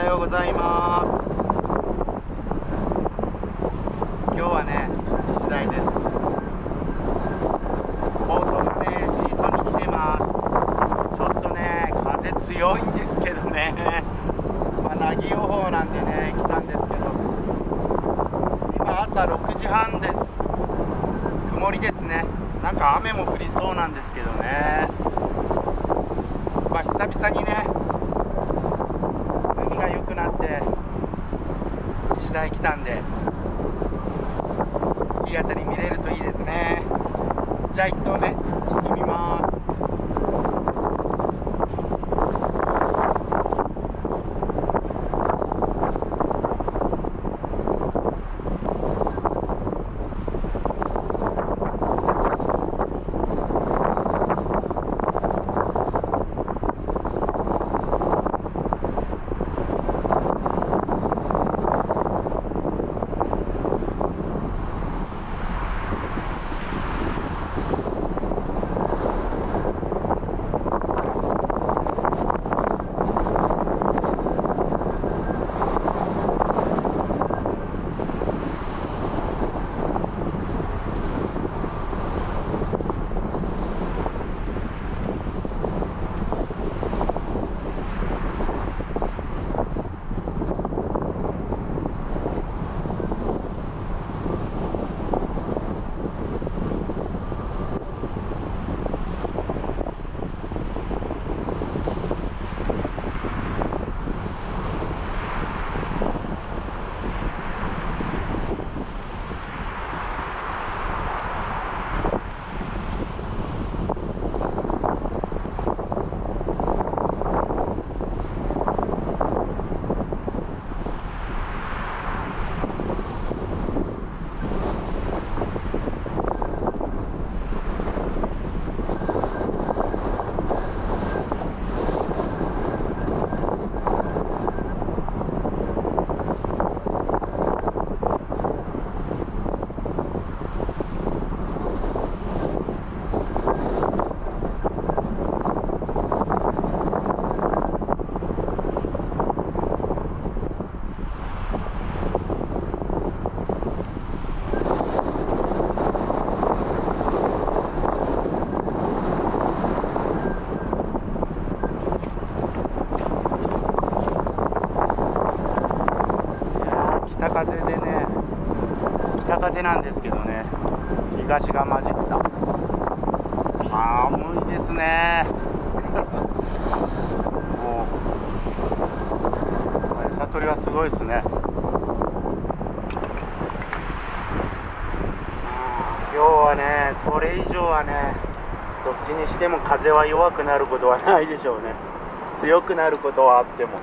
はようございます。今日はね、西大です。放送がね、ジーソンに来てます。ちょっとね、風強いんですけどね、ナギ予報なんでね、来たんですけど、今朝6時半です。曇りですね。なんか雨も降りそうなんですけどね。久々にね、海が良くなって次第来たんで、いい当たり見れるといいですね。じゃあ1投目行ってみます。北風なんですけどね、東が混じった。寒いですね。もう餌取りはすごいですね。今日はね、これ以上はね、どっちにしても風は弱くなることはないでしょうね。強くなることはあっても。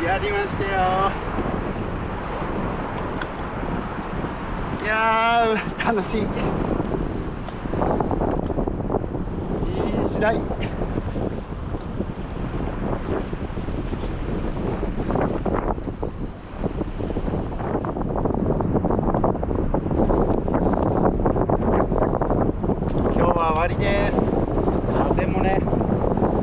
やりましたよ。いやー楽しい。いい次第。今日は終わりです。風もね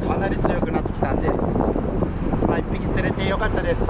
かなり強くなってきたんで、まあ、1匹釣れてよかったです。